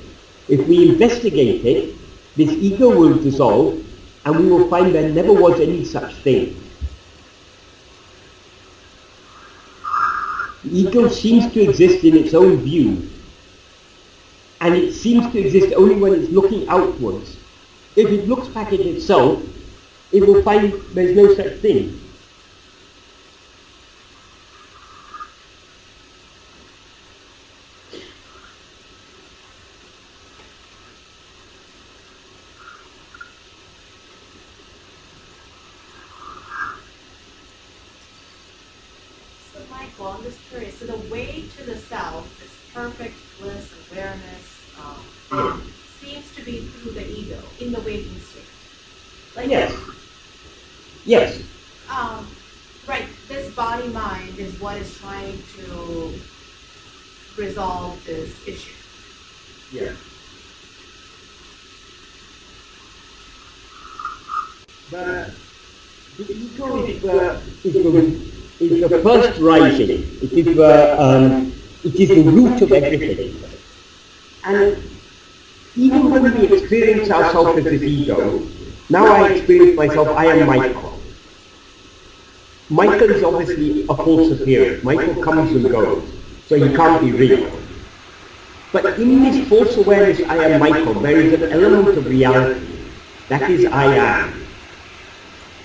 If we investigate it, this ego will dissolve, and we will find there never was any such thing. The ego seems to exist in its own view, and it seems to exist only when it's looking outwards. If it looks back at itself, it will find there's no such thing. Michael, I'm just curious. So the way to the self, this perfect bliss, awareness, seems to be through the ego in the waking state. Like yes. Yes. Right. This body-mind is what is trying to resolve this issue. Yeah. The ego is the first rising. It is the root of everything. And even when we experience ourselves as this ego, now I experience myself, I am Michael. Michael is obviously a false appearance. Michael comes and goes, so he can't be real. But in this false awareness, I am Michael, there is an element of reality. That is, I am.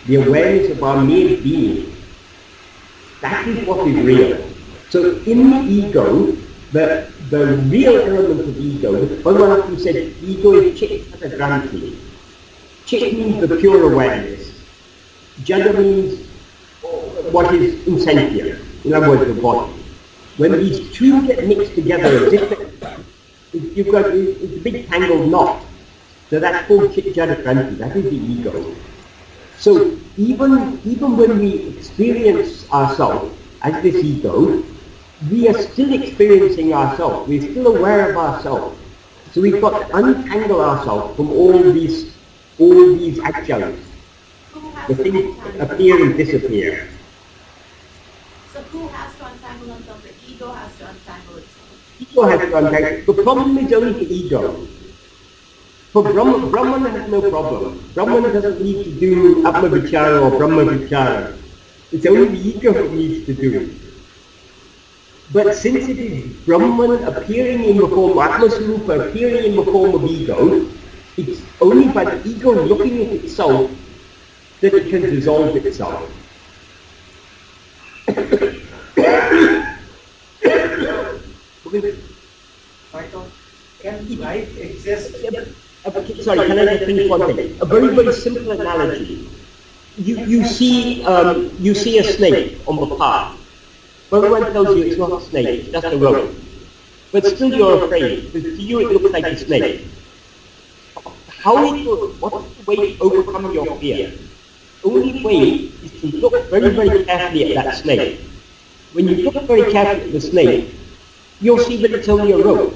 The awareness of our mere being. That is what is real. So in the ego, the real element of ego, Bhagavan often said, ego is chit Padacchēdam. Chit means the pure awareness. Jada means what is insentient, in other words, the body. When these two get mixed together, you've got it's a big tangled knot. So that's called chit Padacchēdam, that is the ego. So even when we experience ourselves as this ego, we are still experiencing ourselves, we're still aware of ourselves. So we've got to untangle ourselves from all these adjuncts. The things appear and disappear. So who has to untangle themselves? The ego has to untangle itself. Ego has to untangle. The problem is only the ego. For Brahman has no problem. Brahman doesn't need to do Atma-vichara or Brahma-vichara. It's only the ego that needs to do it. But since it is Brahman appearing in the form of Atma-swarupa, appearing in the form of ego, it's only by the ego looking at itself that it can dissolve itself. Michael, can life exist? Sorry, can I just finish one thing? A very, very simple analogy. You see a snake on the path. Everyone tells you it's not a snake, it's just a rope. But still you're afraid, because to you it looks like a snake. What's the way to overcome your fear? The only way is to look very, very carefully at that snake. When you look very carefully at the snake, you'll see that it's only a rope.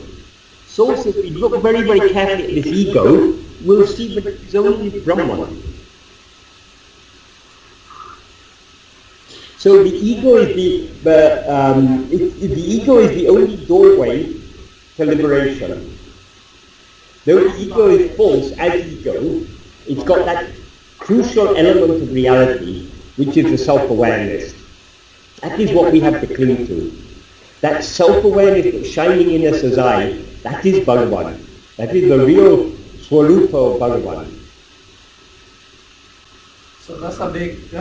So if we look very, very carefully at this ego, we'll see that it's only Brahman. So the ego is the ego is the only doorway to liberation. Though the ego is false as ego, it's got that crucial element of reality, which is the self-awareness. That is what we have to cling to. That self-awareness that's shining in us as I, that is Bhagavan. That is the real swarupa of Bhagavan. So that's a big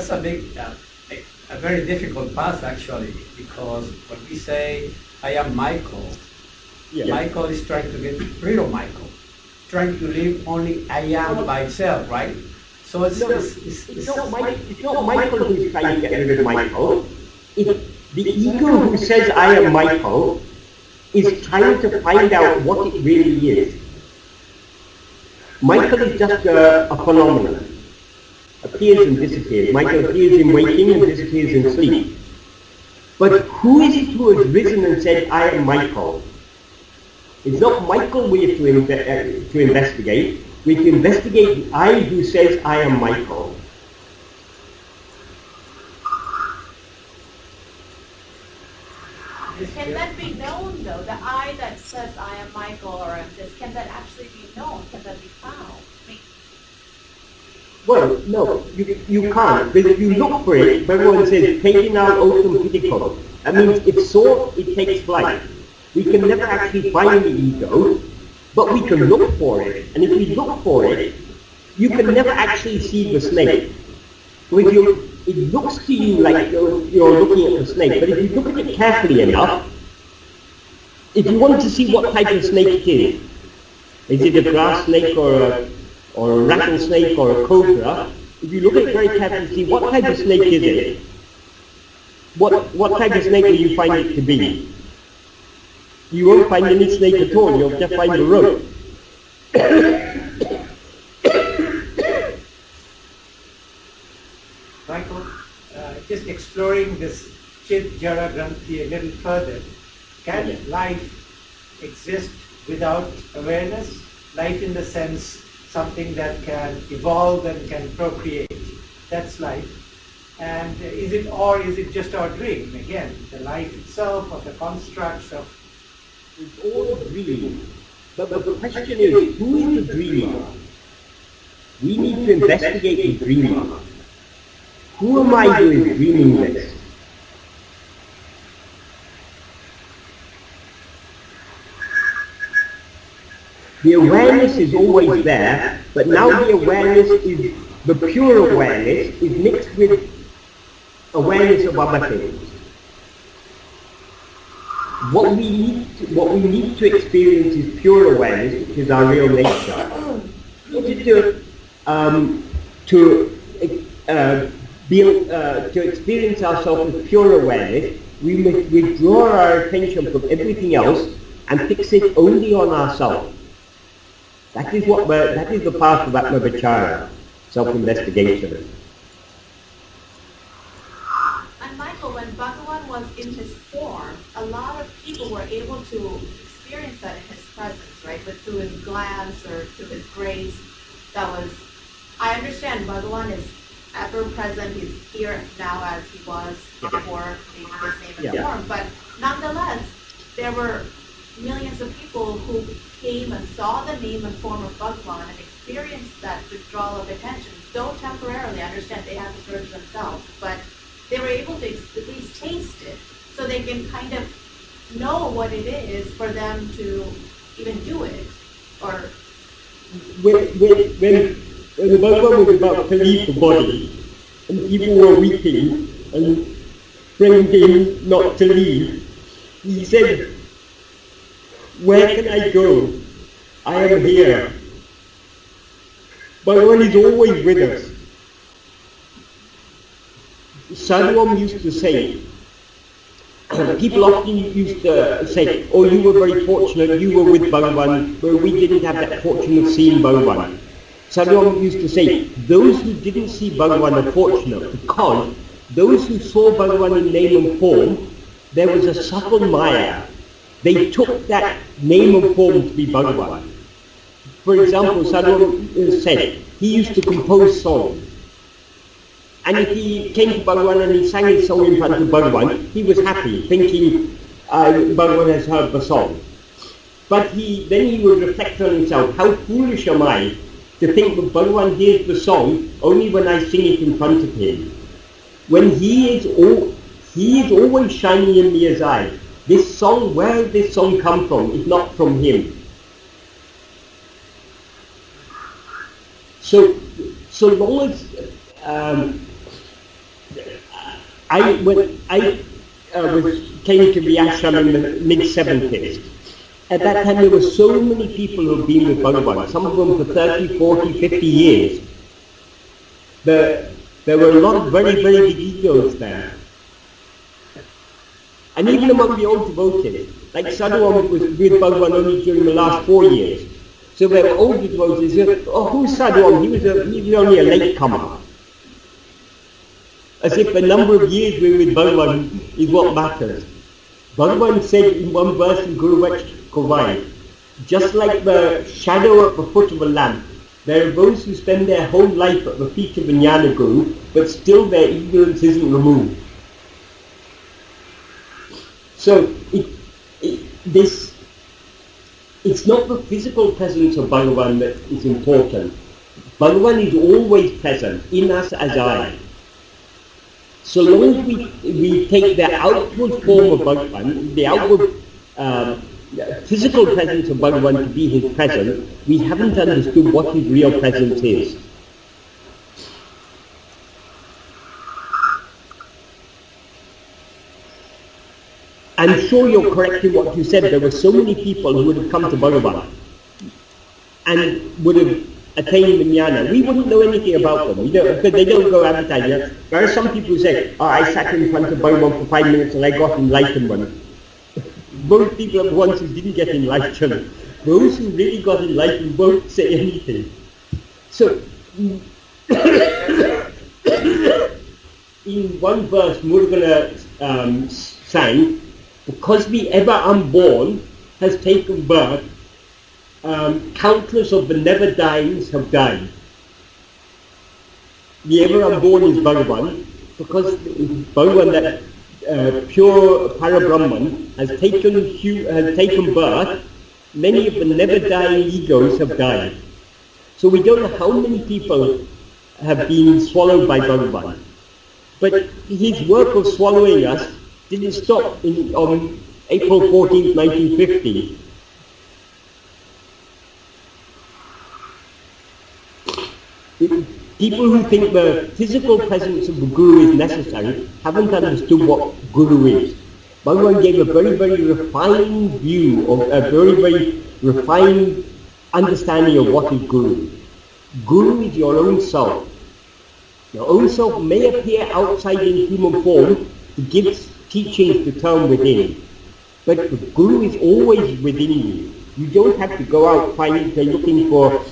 a very difficult path actually, because when we say I am Michael, Michael is trying to get rid of Michael, trying to live only I am by itself, right? So it's not Michael who's trying to get rid of Michael. The ego who says I am Michael is trying to find out what it really is. Michael is just a phenomenon. Appears and disappears. Michael appears in waking and disappears in sleep. But who is it who has risen and said, I am Michael? It's not Michael we have to investigate. We have to investigate the I who says, I am Michael. Can that be known though? The I that says I am Michael or I'm this, can that actually be known? Can that be found? Well, no, you can't. But if you look for it, everyone says, taking out otum pitikot. That means if sought, it takes flight. We can never actually find the ego, but we can look for it. And if we look for it, you can never actually see the snake. So it looks to you like you're looking at the snake, but if you look at it carefully enough, if you want to see what type of snake it is it a grass snake or a rattlesnake or a cobra, if you look at it very carefully, see what type of snake is it, what type of snake will you find it to be? You won't find any snake at all, you'll just find a rope. Michael, just exploring this Chit Jara Granthi a little further, can life exist without awareness? Life in the sense something that can evolve and can procreate. That's life. And is it just our dream? Again, the life itself or the constructs of... It's all a dream. But the question is, who is the dreamer? We need to investigate the dreamer. Who am I who is dreaming this? The awareness is always there, but now the awareness is, the pure awareness is mixed with awareness of other things. What we need to experience is pure awareness, which is our real nature. To experience ourselves with pure awareness, we must withdraw our attention from everything else and fix it only on ourselves. That is the path of Atma-vichara, self-investigation. And Michael, when Bhagavan was in his form, a lot of people were able to experience that in his presence, right? But through his glance or through his grace, I understand Bhagavan is ever present, he's here now as he was before being his name and form, but nonetheless, there were millions of people who came and saw the name and form of Bhagavan and experienced that withdrawal of attention, though temporarily. I understand they have to search themselves, but they were able to at least taste it, so they can kind of know what it is for them to even do it. Or when the Bhagavan was about to leave the body, and people were weeping and praying him not to leave, he said, "Where can I go? I am here." Bhagavan is always with us. Sadhguru used to say, people often used to say, "Oh, you were very fortunate, you were with Bhagavan, but we didn't have that fortune of seeing Bhagavan." Sadhguru used to say, those who didn't see Bhagavan are fortunate, because those who saw Bhagavan in name and form, there was a subtle maya. They took that name and form to be Bhagavan. For example, Sadhguru said, he used to compose songs. And if he came to Bhagavan and he sang his song in front of Bhagavan, he was happy, thinking Bhagavan has heard the song. But then he would reflect on himself, how foolish am I to think that Bhagavan hears the song only when I sing it in front of him. When he is always shining in me as I. This song, where did this song come from, if not from him? So long as came to the ashram in the mid-70s, at that time there were so many people who had been with Bhagavan, some of them for 30, 40, 50 years. There were a lot of very, very big egos there. And even among the old devotees, like Sadhuam was with Bhagavan only during the last 4 years. So there were old devotees who said, oh, who's Sadhuam? He was only a latecomer. As if the number of years we were with Bhagavan is what matters. Bhagavan said in one verse in Guru Kovai, just like the shadow at the foot of a lamp, there are those who spend their whole life at the feet of the Jnana Guru, but still their ignorance isn't removed. So it's not the physical presence of Bhagavan that is important. Bhagavan is always present in us as I. So long as we take the outward form of Bhagavan, the outward physical presence of Bhagavan to be his presence, we haven't understood what his real presence is. I'm sure you're correct in what you said. There were so many people who would have come to Bhagavan and would have attained the jnana. We wouldn't know anything about them, because they don't go advertising. There are some people who say, oh, I sat in front of Bhagavan for 5 minutes and I got enlightenment. Most people are the ones who didn't get enlightened. Those who really got enlightened won't say anything. So, in one verse, Murugan sang, because the ever unborn has taken birth, countless of the never dyings have died. The ever unborn is Bhagavan, because Bhagavan, that pure Parabrahman, has taken birth. Many of the never dying egos have died. So we don't know how many people have been swallowed by Bhagavan. But his work of swallowing us didn't stop on April 14th, 1950. People who think the physical presence of the Guru is necessary haven't understood what Guru is. Bhagavan gave a very, very refined view, of a very, very refined understanding of what is Guru. Guru is your own self. Your own self may appear outside in human form to give teachings to turn within, but the Guru is always within you. You don't have to go out looking for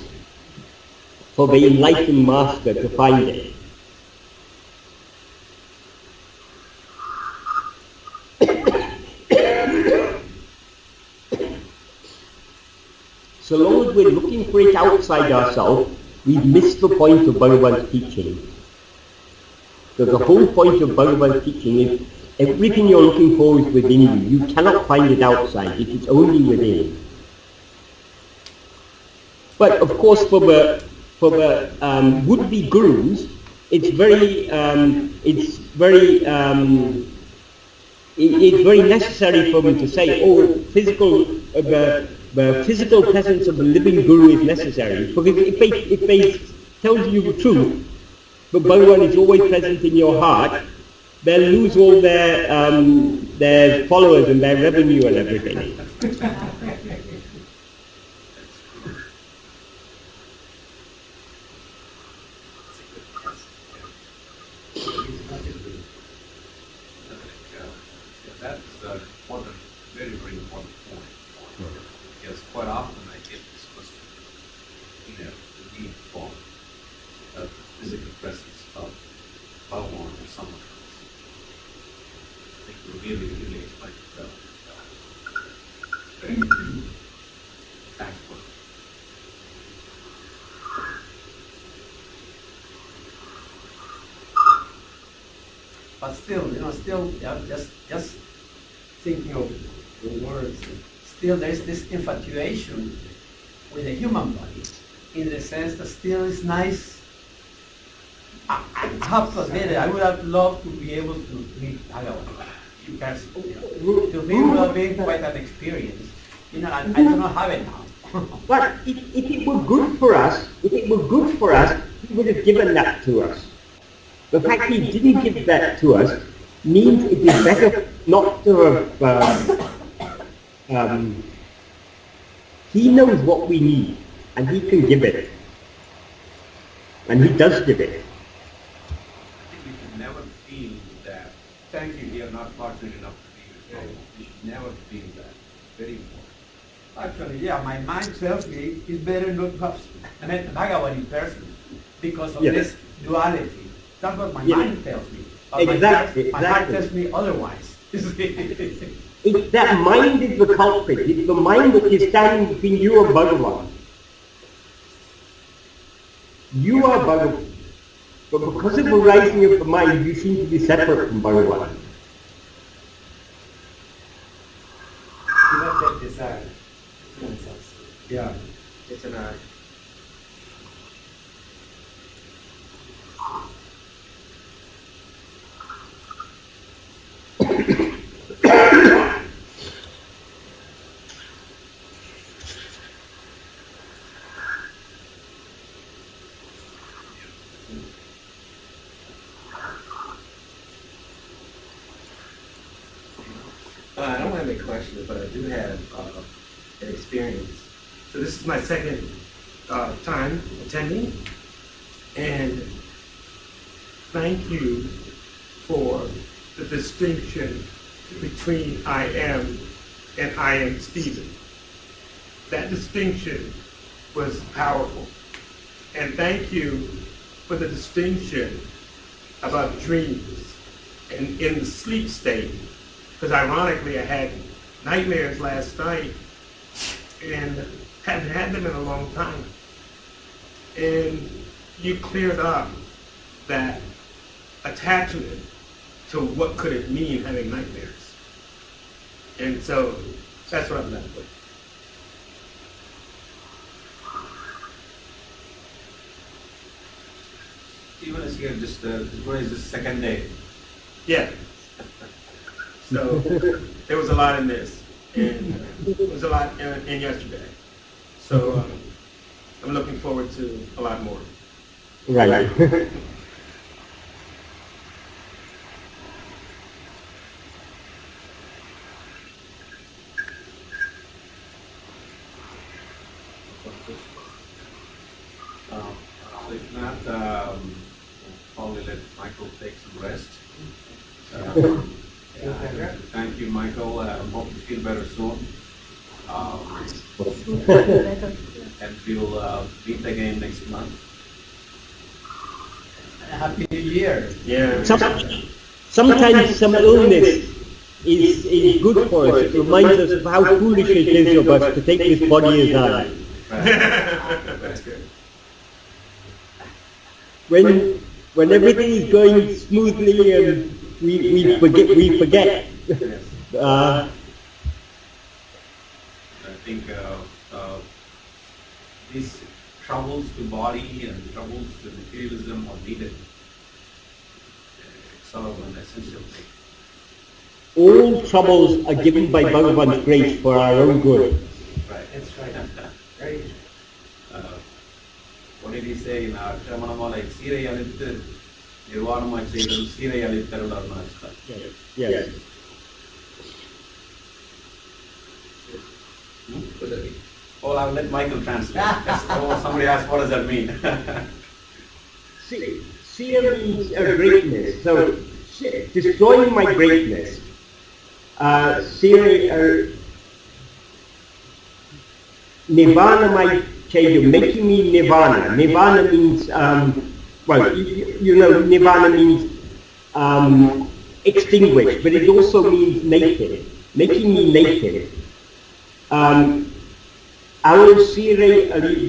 the enlightened master to find it. So long as we're looking for it outside ourselves, we've missed the point of Bhagavan's teaching. So the whole point of Bhagavan's teaching is everything you're looking for is within you. You cannot find it outside. It is only within. But of course, for the would-be gurus, it's very necessary for them to say, oh, the physical presence of the living guru is necessary. Because if they tell you the truth, but Bhagavan is always present in your heart, they'll lose all their followers and their revenue and everything. Very, very important point. Because quite often I get this question, the need for the physical presence of Bhagavan or someone else. I think we really explain it well. Thanks for it. But still, just thinking of the words, still there's this infatuation with the human body, in the sense that still it's nice. I have to admit it, I would have loved to be able to meet Bhagavan. Because to me would have been quite an experience. I do not have it now. But if it were good for us, he would have given that to us. The fact he didn't give that to us means it is better not to have, he knows what we need, and he can give it. And he does give it. I think we should never feel that, thank you, we are not fortunate enough to be with you. We should never feel that. Very important. Actually, yeah, my mind tells me it's better not to have met Bhagavan in person because of this duality. That's what my mind tells me. But Exactly. my heart tells me otherwise. That mind is the culprit. It's the mind that is standing between you and Bhagavan. You are Bhagavan. But because of the rising of the mind, you seem to be separate from Bhagavan. You have that desire. Yeah. It's an art. I don't have any questions, but I do have an experience. So this is my second time attending, and thank you for the distinction between I am and I am Stephen. That distinction was powerful. And thank you for the distinction about dreams and in the sleep state. Because ironically, I had nightmares last night and haven't had them in a long time. And you cleared up that attachment to what could it mean having nightmares. And so that's what I'm left with. Stephen is here just, what is this, second day? Yeah. So there was a lot in this, and there was a lot in yesterday. So I'm looking forward to a lot more. Right. So if not, probably let Michael take some rest. Thank you, Michael. I hope you feel better soon. And we'll meet again next month. Happy New Year. Yeah. Sometimes some illness is good for us. It reminds us of how foolish it is of us to take this body as ours. That's good. When everything is going smoothly and we forget. I think these troubles to body and troubles to materialism are needed. It's sort of an essential thing. All troubles are given by Bhagavan's grace for our own good. Right. That's right. Right. What did he say in our Shamanama, like, Sri Ramana Center, Sri Ramana Center. Yes. What does that mean? Oh, I'll let Michael translate. Yes. Oh, somebody asked, what does that mean? Sira means greatness. So, destroying my greatness. Sira, Nirvana making me Nirvana. Nirvana means, you know, Nirvana means extinguished, but it also means naked, making me naked.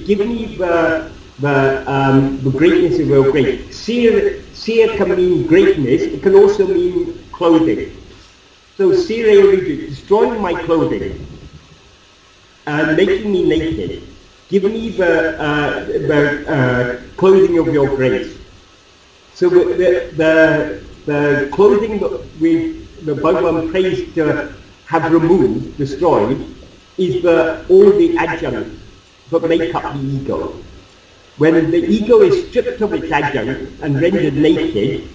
Give me the greatness of your grace. Sira can mean greatness, it can also mean clothing. So Sira, destroying my clothing, making me naked. Give me the clothing of your grace. So the clothing that the Bhagavan prays to have removed, destroyed, is all the adjuncts that make up the ego. When the ego is stripped of its adjunct and rendered naked,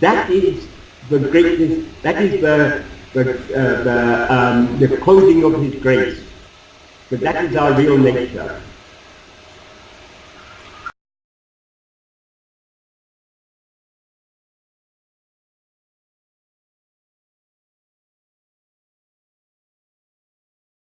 that is the greatness, that is the clothing of his grace. But that is our real nature.